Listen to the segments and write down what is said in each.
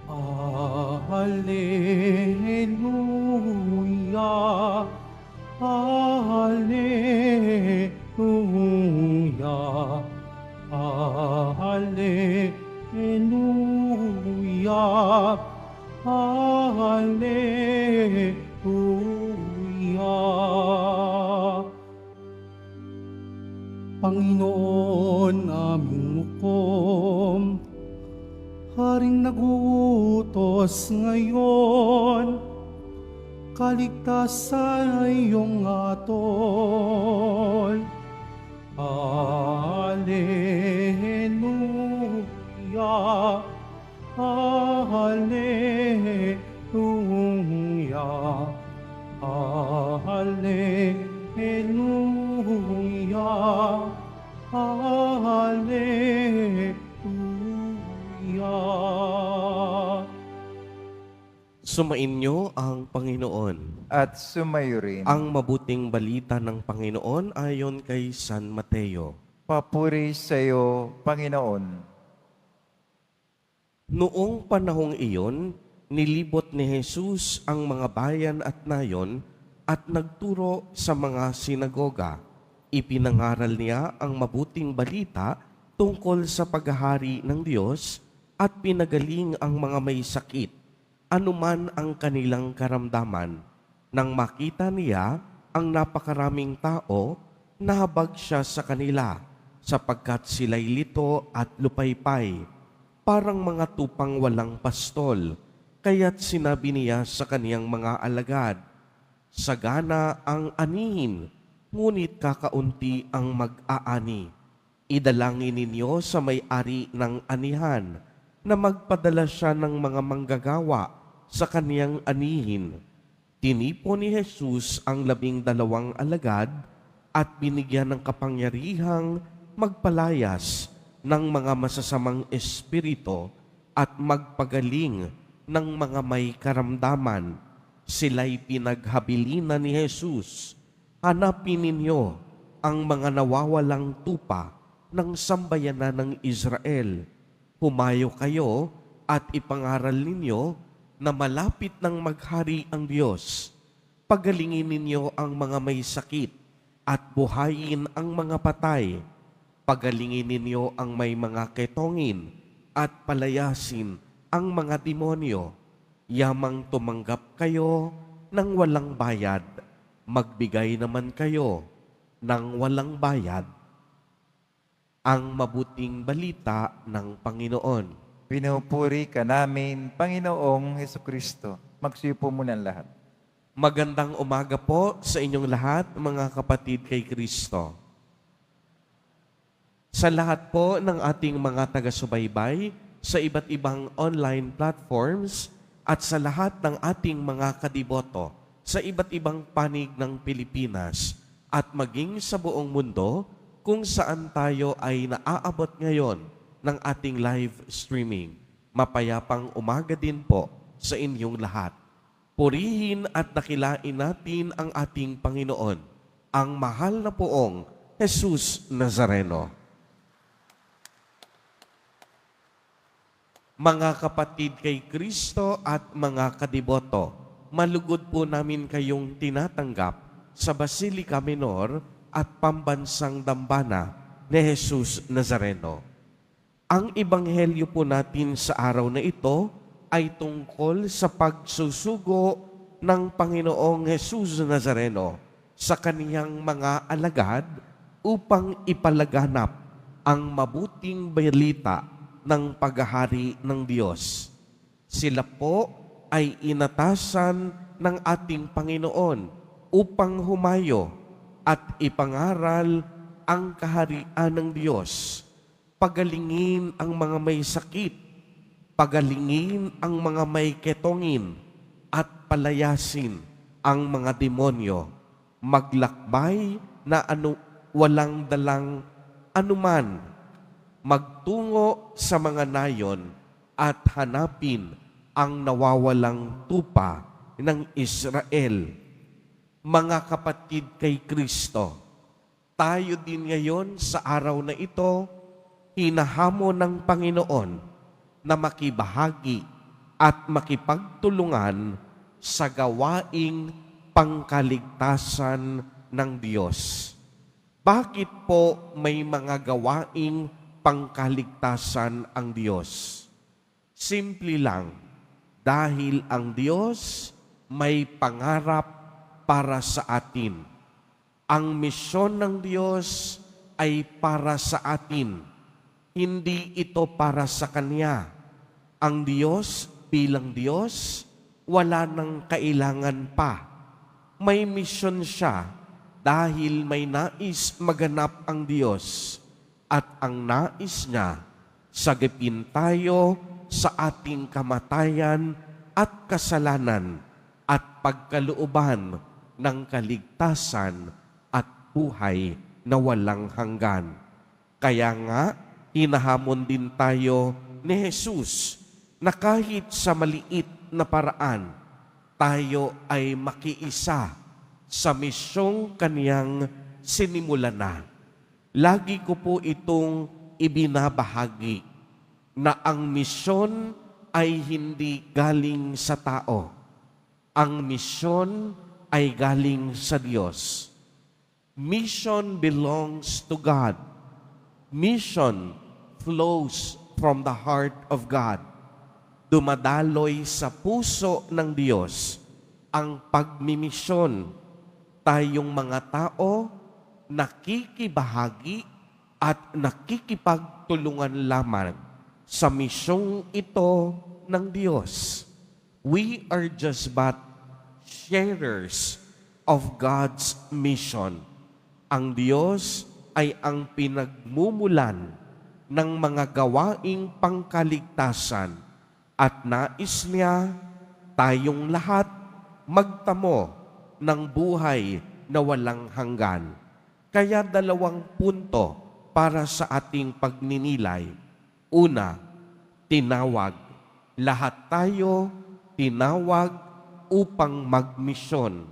Alleluia, Alleluia, Alleluia, Alleluia. Panginoon aming hukom, Haring naguutos ngayon, kaligtasan ay iyong hatol. Alleluia, Alleluia, Alleluia, Alleluia. Sumainyo ang Panginoon. At sumayo rin. Ang mabuting balita ng Panginoon ayon kay San Mateo. Papuri sa iyo, Panginoon. Noong panahong iyon, nilibot ni Jesus ang mga bayan at nayon at nagturo sa mga sinagoga. Ipinangaral niya ang mabuting balita tungkol sa paghahari ng Diyos at pinagaling ang mga may sakit, anuman ang kanilang karamdaman. Nang makita niya ang napakaraming tao, nahabag siya sa kanila, sapagkat sila'y lito at lupaypay, parang mga tupang walang pastol. Kaya't sinabi niya sa kaniyang mga alagad, sagana ang anihin, ngunit kakaunti ang mag-aani. Idalangin ninyo sa may-ari ng anihan na magpadala siya ng mga manggagawa sa kaniyang anihin. Tinipon ni Jesus ang 12 alagad at binigyan ng kapangyarihang magpalayas ng mga masasamang espiritu at magpagaling ng mga may karamdaman. Sila'y pinaghabilinan ni Jesus, hanapin ninyo ang mga nawawalang tupa ng sambayanan ng Israel. Humayo kayo at ipangaral ninyo na malapit ng maghari ang Diyos. Pagalingin ninyo ang mga may sakit at buhayin ang mga patay. Pagalingin ninyo ang may mga ketongin at palayasin ang mga demonyo. Yamang tumanggap kayo ng walang bayad, magbigay naman kayo ng walang bayad. Ang mabuting balita ng Panginoon. Pinupuri ka namin, Panginoong Hesukristo. Magsipo muna ang lahat. Magandang umaga po sa inyong lahat, mga kapatid kay Kristo. Sa lahat po ng ating mga taga-subaybay sa iba't ibang online platforms at sa lahat ng ating mga kadiboto sa iba't ibang panig ng Pilipinas at maging sa buong mundo kung saan tayo ay naaabot ngayon ng ating live streaming. Mapayapang umaga din po sa inyong lahat. Purihin at dakilain natin ang ating Panginoon, ang mahal na poong Jesus Nazareno. Mga kapatid kay Kristo at mga kadiboto, malugod po namin kayong tinatanggap sa Basilica Minor at Pambansang Dambana ni Jesus Nazareno. Ang ebanghelyo po natin sa araw na ito ay tungkol sa pagsusugo ng Panginoong Jesus Nazareno sa kaniyang mga alagad upang ipalaganap ang mabuting balita ng paghahari ng Diyos. Sila po ay inatasan ng ating Panginoon upang humayo at ipangaral ang kaharian ng Diyos. Pagalingin ang mga may sakit, pagalingin ang mga may ketongin, at palayasin ang mga demonyo. Maglakbay na walang dalang anuman, magtungo sa mga nayon at hanapin ang nawawalang tupa ng Israel. Mga kapatid kay Kristo, tayo din ngayon sa araw na ito, hinahamon ng Panginoon na makibahagi at makipagtulungan sa gawaing pangkaligtasan ng Diyos. Bakit po may mga gawaing pangkaligtasan ang Diyos? Simple lang, dahil ang Diyos may pangarap para sa atin. Ang misyon ng Diyos ay para sa atin. Hindi ito para sa Kanya. Ang Diyos bilang Diyos, wala nang kailangan pa. May misyon siya dahil may nais maganap ang Diyos. At ang nais niya, sagipin tayo sa ating kamatayan at kasalanan at pagkalooban ng kaligtasan at buhay na walang hanggan. Kaya nga, hinahamon din tayo ni Jesus na kahit sa maliit na paraan, tayo ay makiisa sa misyong Kaniyang sinimulan na. Lagi ko po itong ibinabahagi na ang misyon ay hindi galing sa tao. Ang misyon ay galing sa Diyos. Mission belongs to God. Mission flows from the heart of God. Dumadaloy sa puso ng Diyos ang pagmimisyon. Tayong mga tao nakikibahagi at nakikipagtulungan lamang sa misyong ito ng Diyos. We are just but sharers of God's mission. Ang Diyos ay ang pinagmumulan ng mga gawaing pangkaligtasan at nais niya tayong lahat magtamo ng buhay na walang hanggan. Kaya 2 punto para sa ating pagninilay. Una, tinawag. Lahat tayo tinawag upang magmisyon.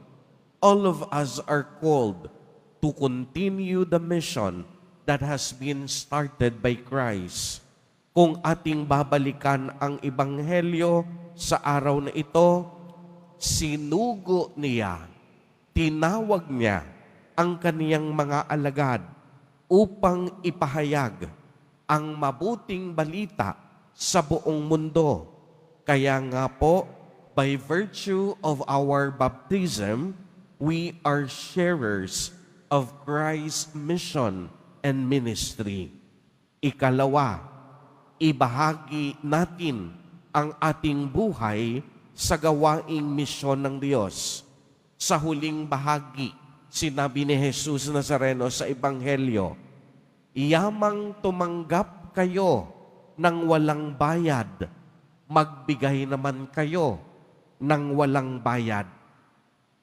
All of us are called to continue the mission that has been started by Christ. Kung ating babalikan ang Ebanghelyo sa araw na ito, sinugo niya, tinawag niya ang kaniyang mga alagad upang ipahayag ang mabuting balita sa buong mundo. Kaya nga po, by virtue of our baptism, we are sharers of Christ's mission and ministry. Ikalawa, ibahagi natin ang ating buhay sa gawaing misyon ng Diyos. Sa huling bahagi, sinabi ni Jesus Nazareno sa Ebanghelyo, "Iyamang tumanggap kayo ng walang bayad, magbigay naman kayo ng walang bayad."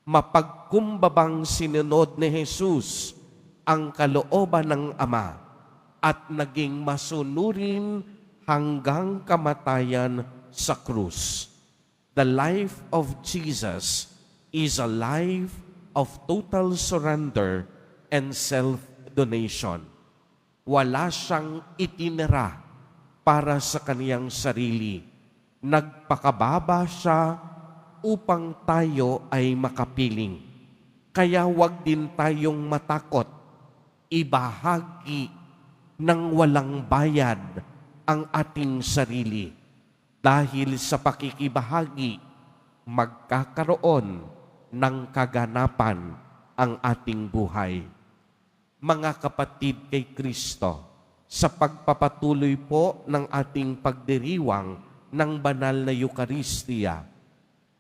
Mapagkumbabang sinunod ni Jesus ang kalooban ng Ama at naging masunurin hanggang kamatayan sa krus. The life of Jesus is a life of total surrender and self-donation. Wala siyang itinira para sa kaniyang sarili. Nagpakababa siya upang tayo ay makapiling. Kaya huwag din tayong matakot. Ibahagi ng walang bayad ang ating sarili. Dahil sa pakikibahagi, magkakaroon ng kaganapan ang ating buhay. Mga kapatid kay Kristo, sa pagpapatuloy po ng ating pagdiriwang ng banal na Eucharistia,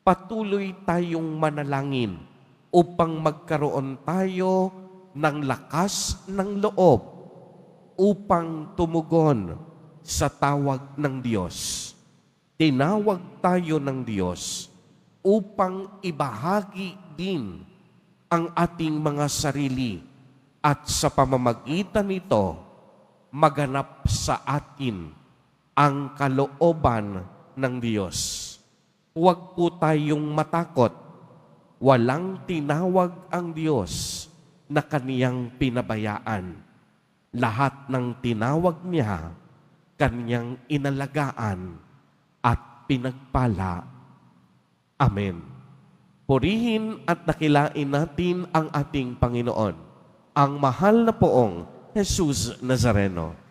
patuloy tayong manalangin upang magkaroon tayo ng lakas ng loob upang tumugon sa tawag ng Diyos. Tinawag tayo ng Diyos upang ibahagi din ang ating mga sarili at sa pamamagitan nito, maganap sa atin ang kalooban ng Diyos. Huwag po tayong matakot. Walang tinawag ang Diyos na kaniyang pinabayaan. Lahat ng tinawag niya, kaniyang inalagaan at pinagpala. Amen. Purihin at dakilain natin ang ating Panginoon, ang mahal na poong Jesus Nazareno.